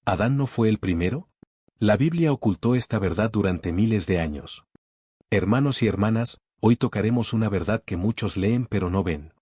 ¿Adán no fue el primero? La Biblia ocultó esta verdad durante miles de años. Hermanos y hermanas, hoy tocaremos una verdad que muchos leen pero no ven.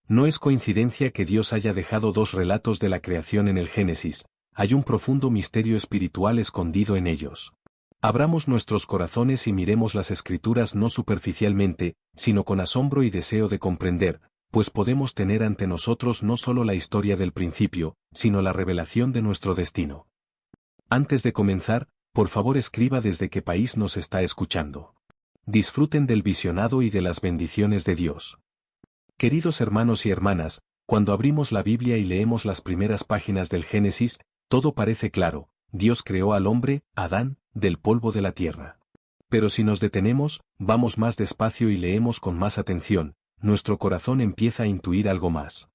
No es coincidencia que Dios haya dejado dos relatos de la creación en el Génesis, hay un profundo misterio espiritual escondido en ellos. Abramos nuestros corazones y miremos las Escrituras no superficialmente, sino con asombro y deseo de comprender, pues podemos tener ante nosotros no solo la historia del principio, sino la revelación de nuestro destino. Antes de comenzar, por favor escriba desde qué país nos está escuchando. Disfruten del visionado y de las bendiciones de Dios. Queridos hermanos y hermanas, cuando abrimos la Biblia y leemos las primeras páginas del Génesis, todo parece claro. Dios creó al hombre, Adán, del polvo de la tierra. Pero si nos detenemos, vamos más despacio y leemos con más atención, nuestro corazón empieza a intuir algo más.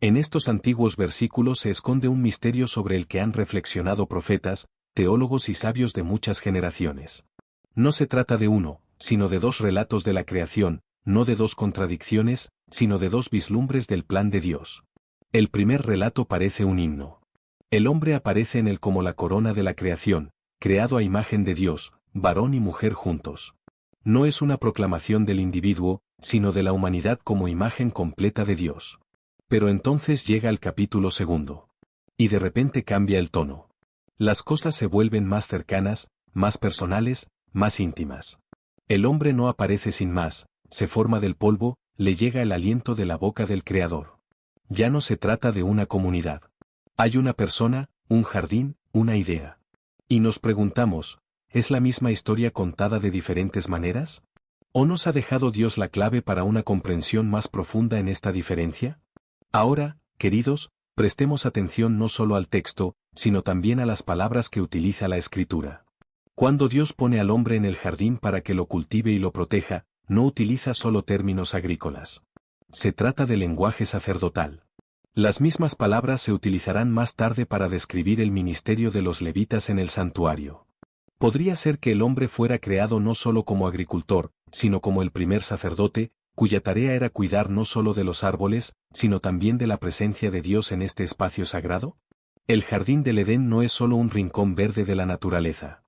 En estos antiguos versículos se esconde un misterio sobre el que han reflexionado profetas, teólogos y sabios de muchas generaciones. No se trata de uno, sino de dos relatos de la creación, no de dos contradicciones, sino de dos vislumbres del plan de Dios. El primer relato parece un himno. El hombre aparece en él como la corona de la creación, creado a imagen de Dios, varón y mujer juntos. No es una proclamación del individuo, sino de la humanidad como imagen completa de Dios. Pero entonces llega el capítulo segundo. Y de repente cambia el tono. Las cosas se vuelven más cercanas, más personales, más íntimas. El hombre no aparece sin más, se forma del polvo, le llega el aliento de la boca del Creador. Ya no se trata de una comunidad. Hay una persona, un jardín, una idea. Y nos preguntamos, ¿es la misma historia contada de diferentes maneras? ¿O nos ha dejado Dios la clave para una comprensión más profunda en esta diferencia? Ahora, queridos, prestemos atención no solo al texto, sino también a las palabras que utiliza la Escritura. Cuando Dios pone al hombre en el jardín para que lo cultive y lo proteja, no utiliza solo términos agrícolas. Se trata de lenguaje sacerdotal. Las mismas palabras se utilizarán más tarde para describir el ministerio de los levitas en el santuario. Podría ser que el hombre fuera creado no solo como agricultor, sino como el primer sacerdote, cuya tarea era cuidar no solo de los árboles, sino también de la presencia de Dios en este espacio sagrado. El jardín del Edén no es solo un rincón verde de la naturaleza.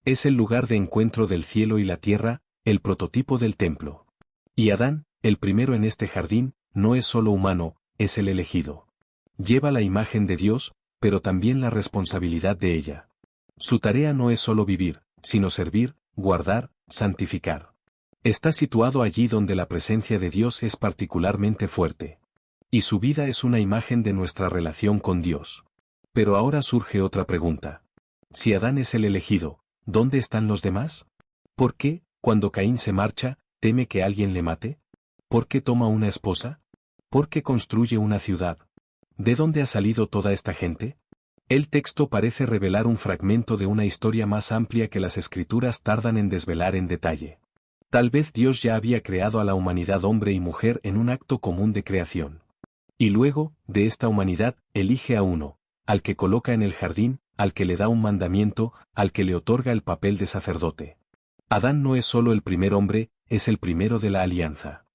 Es el lugar de encuentro del cielo y la tierra, el prototipo del templo. Y Adán, el primero en este jardín, no es solo humano, es el elegido. Lleva la imagen de Dios, pero también la responsabilidad de ella. Su tarea no es solo vivir, sino servir, guardar, santificar. Está situado allí donde la presencia de Dios es particularmente fuerte. Y su vida es una imagen de nuestra relación con Dios. Pero ahora surge otra pregunta. Si Adán es el elegido, ¿dónde están los demás? ¿Por qué, cuando Caín se marcha, teme que alguien le mate? ¿Por qué toma una esposa? ¿Por qué construye una ciudad? ¿De dónde ha salido toda esta gente? El texto parece revelar un fragmento de una historia más amplia que las Escrituras tardan en desvelar en detalle. Tal vez Dios ya había creado a la humanidad hombre y mujer en un acto común de creación. Y luego, de esta humanidad, elige a uno, al que coloca en el jardín, al que le da un mandamiento, al que le otorga el papel de sacerdote. Adán no es solo el primer hombre, es el primero de la alianza.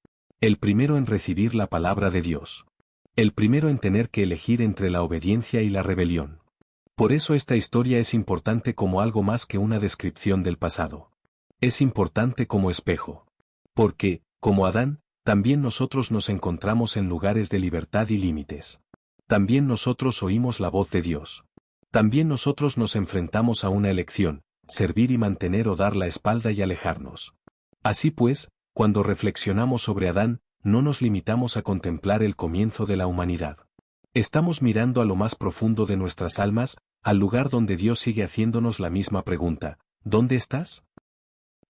El primero en recibir la palabra de Dios. El primero en tener que elegir entre la obediencia y la rebelión. Por eso esta historia es importante como algo más que una descripción del pasado. Es importante como espejo. Porque, como Adán, también nosotros nos encontramos en lugares de libertad y límites. También nosotros oímos la voz de Dios. También nosotros nos enfrentamos a una elección, servir y mantener o dar la espalda y alejarnos. Así pues, cuando reflexionamos sobre Adán, no nos limitamos a contemplar el comienzo de la humanidad. Estamos mirando a lo más profundo de nuestras almas, al lugar donde Dios sigue haciéndonos la misma pregunta: ¿dónde estás?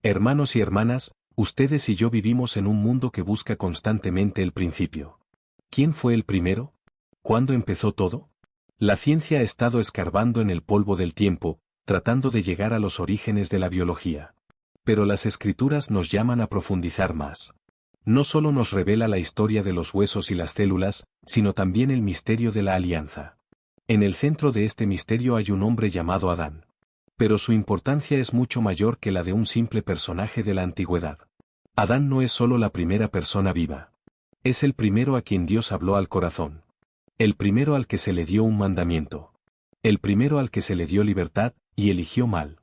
Hermanos y hermanas, ustedes y yo vivimos en un mundo que busca constantemente el principio. ¿Quién fue el primero? ¿Cuándo empezó todo? La ciencia ha estado escarbando en el polvo del tiempo, tratando de llegar a los orígenes de la biología. Pero las Escrituras nos llaman a profundizar más. No solo nos revela la historia de los huesos y las células, sino también el misterio de la alianza. En el centro de este misterio hay un hombre llamado Adán. Pero su importancia es mucho mayor que la de un simple personaje de la antigüedad. Adán no es solo la primera persona viva. Es el primero a quien Dios habló al corazón. El primero al que se le dio un mandamiento. El primero al que se le dio libertad, y eligió mal.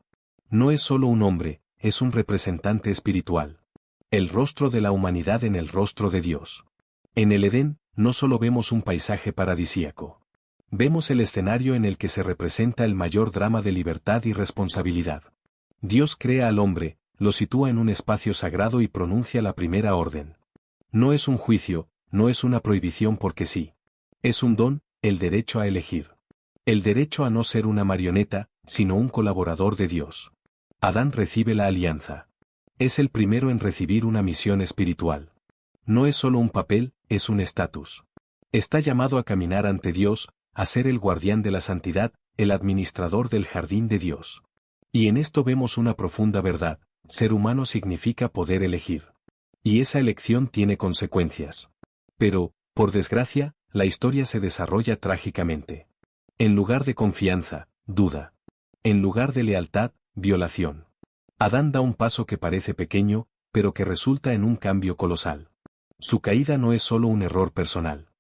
No es solo un hombre, es un representante espiritual. El rostro de la humanidad en el rostro de Dios. En el Edén, no solo vemos un paisaje paradisíaco. Vemos el escenario en el que se representa el mayor drama de libertad y responsabilidad. Dios crea al hombre, lo sitúa en un espacio sagrado y pronuncia la primera orden. No es un juicio, no es una prohibición porque sí. Es un don, el derecho a elegir. El derecho a no ser una marioneta, sino un colaborador de Dios. Adán recibe la alianza. Es el primero en recibir una misión espiritual. No es solo un papel, es un estatus. Está llamado a caminar ante Dios, a ser el guardián de la santidad, el administrador del jardín de Dios. Y en esto vemos una profunda verdad: ser humano significa poder elegir. Y esa elección tiene consecuencias. Pero, por desgracia, la historia se desarrolla trágicamente. En lugar de confianza, duda. En lugar de lealtad, violación. Adán da un paso que parece pequeño, pero que resulta en un cambio colosal. Su caída no es solo un error personal.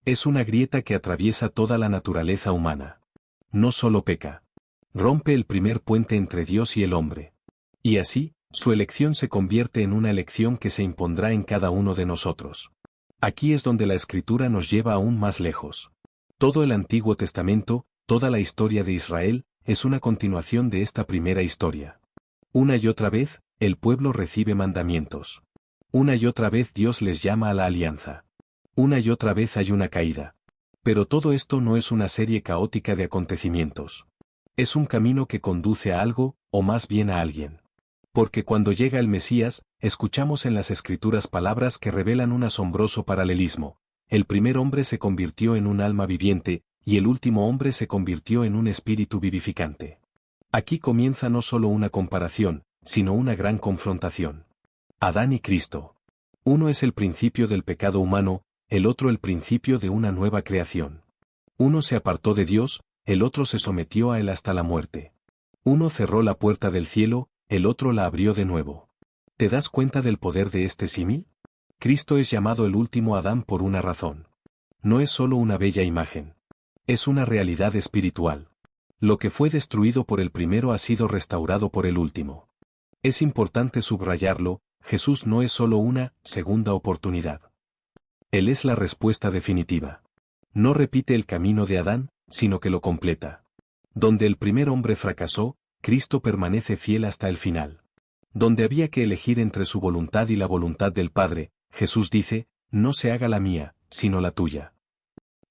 Es una grieta que atraviesa toda la naturaleza humana. No solo peca. Rompe el primer puente entre Dios y el hombre. Y así, su elección se convierte en una elección que se impondrá en cada uno de nosotros. Aquí es donde la Escritura nos lleva aún más lejos. Todo el Antiguo Testamento, toda la historia de Israel, es una continuación de esta primera historia. Una y otra vez, el pueblo recibe mandamientos. Una y otra vez Dios les llama a la alianza. Una y otra vez hay una caída. Pero todo esto no es una serie caótica de acontecimientos. Es un camino que conduce a algo, o más bien a alguien. Porque cuando llega el Mesías, escuchamos en las Escrituras palabras que revelan un asombroso paralelismo. El primer hombre se convirtió en un alma viviente, y el último hombre se convirtió en un espíritu vivificante. Aquí comienza no solo una comparación, sino una gran confrontación. Adán y Cristo. Uno es el principio del pecado humano, el otro el principio de una nueva creación. Uno se apartó de Dios, el otro se sometió a él hasta la muerte. Uno cerró la puerta del cielo, el otro la abrió de nuevo. ¿Te das cuenta del poder de este símil? Cristo es llamado el último Adán por una razón. No es solo una bella imagen. Es una realidad espiritual. Lo que fue destruido por el primero ha sido restaurado por el último. Es importante subrayarlo: Jesús no es solo una segunda oportunidad. Él es la respuesta definitiva. No repite el camino de Adán, sino que lo completa. Donde el primer hombre fracasó, Cristo permanece fiel hasta el final. Donde había que elegir entre su voluntad y la voluntad del Padre, Jesús dice: no se haga la mía, sino la tuya.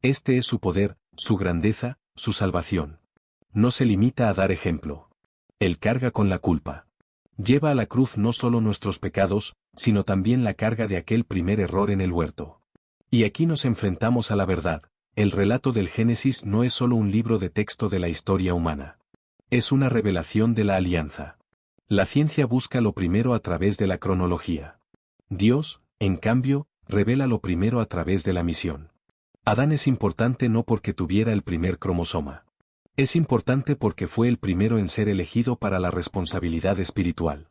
Este es su poder, su grandeza, su salvación. No se limita a dar ejemplo. Él carga con la culpa. Lleva a la cruz no solo nuestros pecados, sino también la carga de aquel primer error en el huerto. Y aquí nos enfrentamos a la verdad: el relato del Génesis no es solo un libro de texto de la historia humana. Es una revelación de la alianza. La ciencia busca lo primero a través de la cronología. Dios, en cambio, revela lo primero a través de la misión. Adán es importante no porque tuviera el primer cromosoma. Es importante porque fue el primero en ser elegido para la responsabilidad espiritual.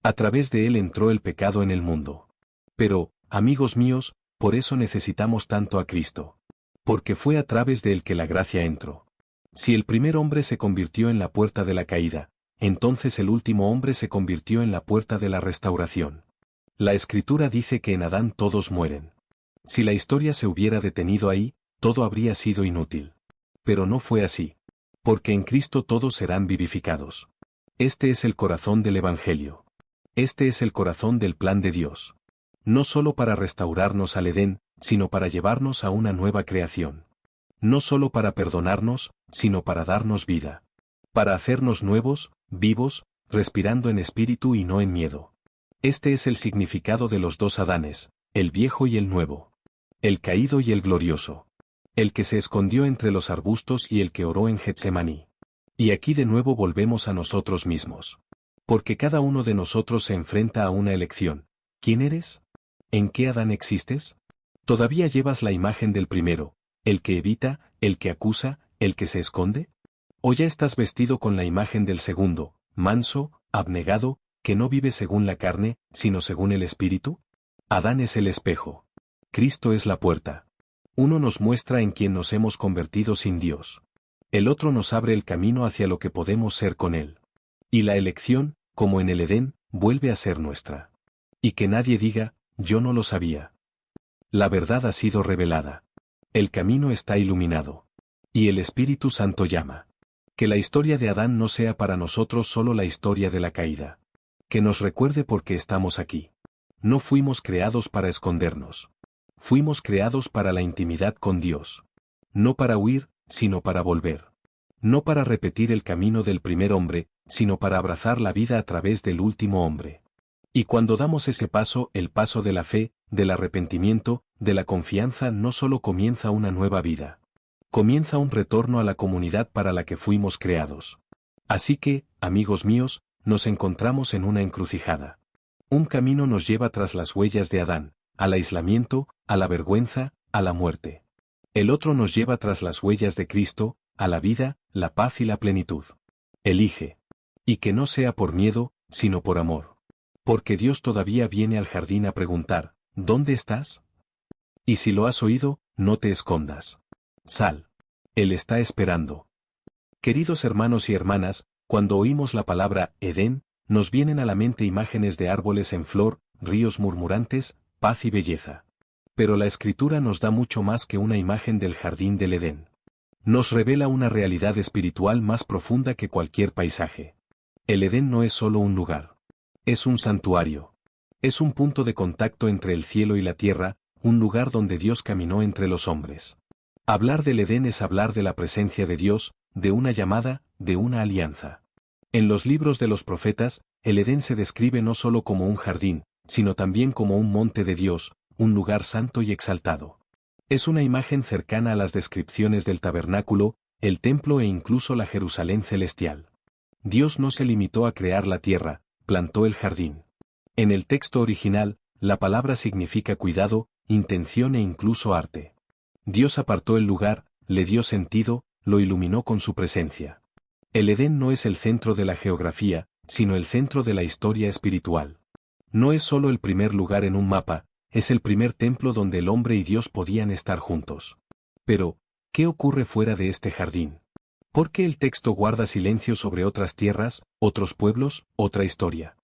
A través de él entró el pecado en el mundo. Pero, amigos míos, por eso necesitamos tanto a Cristo. Porque fue a través de él que la gracia entró. Si el primer hombre se convirtió en la puerta de la caída, entonces el último hombre se convirtió en la puerta de la restauración. La Escritura dice que en Adán todos mueren. Si la historia se hubiera detenido ahí, todo habría sido inútil. Pero no fue así. Porque en Cristo todos serán vivificados. Este es el corazón del Evangelio. Este es el corazón del plan de Dios. No solo para restaurarnos al Edén, sino para llevarnos a una nueva creación. No solo para perdonarnos, sino para darnos vida. Para hacernos nuevos, vivos, respirando en espíritu y no en miedo. Este es el significado de los dos Adanes, el viejo y el nuevo. El caído y el glorioso. El que se escondió entre los arbustos y el que oró en Getsemaní. Y aquí de nuevo volvemos a nosotros mismos. Porque cada uno de nosotros se enfrenta a una elección. ¿Quién eres? ¿En qué Adán existes? ¿Todavía llevas la imagen del primero, el que evita, el que acusa, el que se esconde? ¿O ya estás vestido con la imagen del segundo, manso, abnegado, que no vive según la carne, sino según el Espíritu? Adán es el espejo. Cristo es la puerta. Uno nos muestra en quién nos hemos convertido sin Dios. El otro nos abre el camino hacia lo que podemos ser con Él. Y la elección, como en el Edén, vuelve a ser nuestra. Y que nadie diga, yo no lo sabía. La verdad ha sido revelada. El camino está iluminado. Y el Espíritu Santo llama. Que la historia de Adán no sea para nosotros solo la historia de la caída. Que nos recuerde por qué estamos aquí. No fuimos creados para escondernos. Fuimos creados para la intimidad con Dios. No para huir, sino para volver. No para repetir el camino del primer hombre, sino para abrazar la vida a través del último hombre. Y cuando damos ese paso, el paso de la fe, del arrepentimiento, de la confianza, no solo comienza una nueva vida. Comienza un retorno a la comunidad para la que fuimos creados. Así que, amigos míos, nos encontramos en una encrucijada. Un camino nos lleva tras las huellas de Adán, al aislamiento, a la vergüenza, a la muerte. El otro nos lleva tras las huellas de Cristo, a la vida, la paz y la plenitud. Elige. Y que no sea por miedo, sino por amor. Porque Dios todavía viene al jardín a preguntar, ¿dónde estás? Y si lo has oído, no te escondas. Sal. Él está esperando. Queridos hermanos y hermanas, cuando oímos la palabra Edén, nos vienen a la mente imágenes de árboles en flor, ríos murmurantes, paz y belleza. Pero la Escritura nos da mucho más que una imagen del jardín del Edén. Nos revela una realidad espiritual más profunda que cualquier paisaje. El Edén no es solo un lugar. Es un santuario. Es un punto de contacto entre el cielo y la tierra, un lugar donde Dios caminó entre los hombres. Hablar del Edén es hablar de la presencia de Dios, de una llamada, de una alianza. En los libros de los profetas, el Edén se describe no solo como un jardín, sino también como un monte de Dios, un lugar santo y exaltado. Es una imagen cercana a las descripciones del tabernáculo, el templo e incluso la Jerusalén celestial. Dios no se limitó a crear la tierra, plantó el jardín. En el texto original, la palabra significa cuidado, intención e incluso arte. Dios apartó el lugar, le dio sentido, lo iluminó con su presencia. El Edén no es el centro de la geografía, sino el centro de la historia espiritual. No es solo el primer lugar en un mapa, es el primer templo donde el hombre y Dios podían estar juntos. Pero, ¿qué ocurre fuera de este jardín? ¿Por qué el texto guarda silencio sobre otras tierras, otros pueblos, otra historia?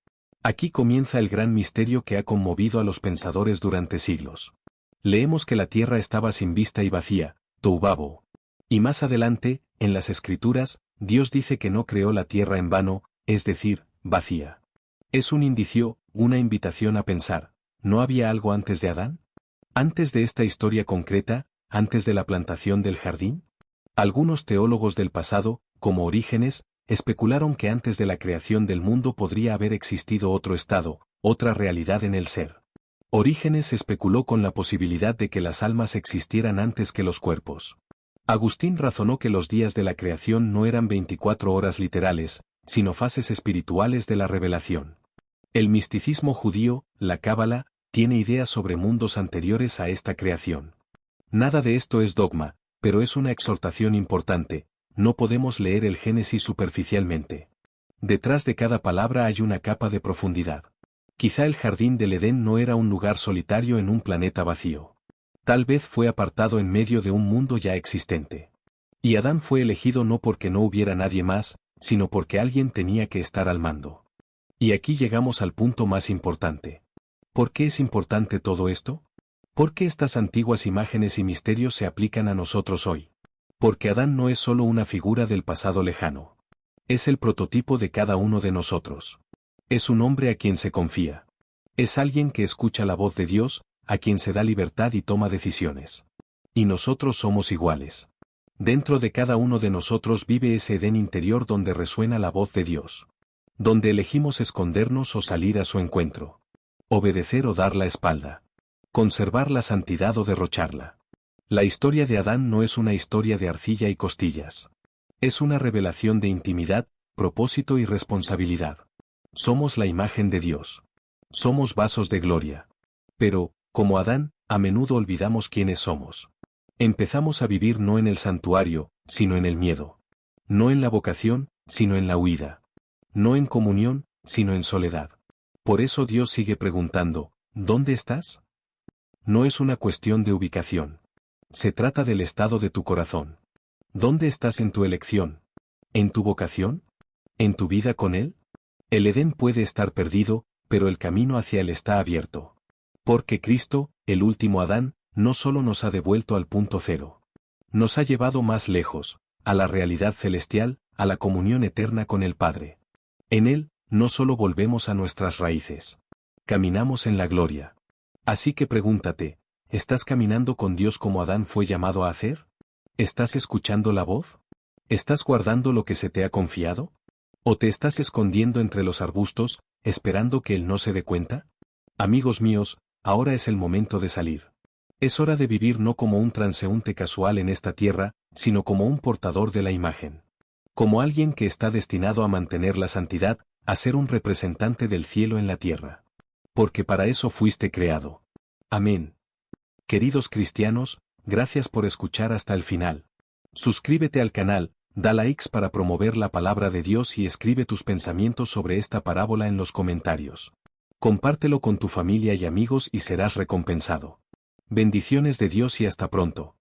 Aquí comienza el gran misterio que ha conmovido a los pensadores durante siglos. Leemos que la tierra estaba sin vista y vacía, tohu. Y más adelante, en las Escrituras, Dios dice que no creó la tierra en vano, es decir, vacía. Es un indicio, una invitación a pensar, ¿no había algo antes de Adán? ¿Antes de esta historia concreta, antes de la plantación del jardín? Algunos teólogos del pasado, como Orígenes, especularon que antes de la creación del mundo podría haber existido otro estado, otra realidad en el ser. Orígenes especuló con la posibilidad de que las almas existieran antes que los cuerpos. Agustín razonó que los días de la creación no eran 24 horas literales, sino fases espirituales de la revelación. El misticismo judío, la Cábala, tiene ideas sobre mundos anteriores a esta creación. Nada de esto es dogma, pero es una exhortación importante, no podemos leer el Génesis superficialmente. Detrás de cada palabra hay una capa de profundidad. Quizá el jardín del Edén no era un lugar solitario en un planeta vacío. Tal vez fue apartado en medio de un mundo ya existente. Y Adán fue elegido no porque no hubiera nadie más, sino porque alguien tenía que estar al mando. Y aquí llegamos al punto más importante. ¿Por qué es importante todo esto? ¿Por qué estas antiguas imágenes y misterios se aplican a nosotros hoy? Porque Adán no es solo una figura del pasado lejano. Es el prototipo de cada uno de nosotros. Es un hombre a quien se confía. Es alguien que escucha la voz de Dios, a quien se da libertad y toma decisiones. Y nosotros somos iguales. Dentro de cada uno de nosotros vive ese Edén interior donde resuena la voz de Dios. Donde elegimos escondernos o salir a su encuentro. Obedecer o dar la espalda. Conservar la santidad o derrocharla. La historia de Adán no es una historia de arcilla y costillas. Es una revelación de intimidad, propósito y responsabilidad. Somos la imagen de Dios. Somos vasos de gloria. Pero, como Adán, a menudo olvidamos quiénes somos. Empezamos a vivir no en el santuario, sino en el miedo. No en la vocación, sino en la huida. No en comunión, sino en soledad. Por eso Dios sigue preguntando, ¿dónde estás? No es una cuestión de ubicación. Se trata del estado de tu corazón. ¿Dónde estás en tu elección? ¿En tu vocación? ¿En tu vida con Él? El Edén puede estar perdido, pero el camino hacia Él está abierto. Porque Cristo, el último Adán, no solo nos ha devuelto al punto cero. Nos ha llevado más lejos, a la realidad celestial, a la comunión eterna con el Padre. En Él, no solo volvemos a nuestras raíces. Caminamos en la gloria. Así que pregúntate, ¿estás caminando con Dios como Adán fue llamado a hacer? ¿Estás escuchando la voz? ¿Estás guardando lo que se te ha confiado? ¿O te estás escondiendo entre los arbustos, esperando que Él no se dé cuenta? Amigos míos, ahora es el momento de salir. Es hora de vivir no como un transeúnte casual en esta tierra, sino como un portador de la imagen. Como alguien que está destinado a mantener la santidad, a ser un representante del cielo en la tierra. Porque para eso fuiste creado. Amén. Queridos cristianos, gracias por escuchar hasta el final. Suscríbete al canal, da likes para promover la palabra de Dios y escribe tus pensamientos sobre esta parábola en los comentarios. Compártelo con tu familia y amigos y serás recompensado. Bendiciones de Dios y hasta pronto.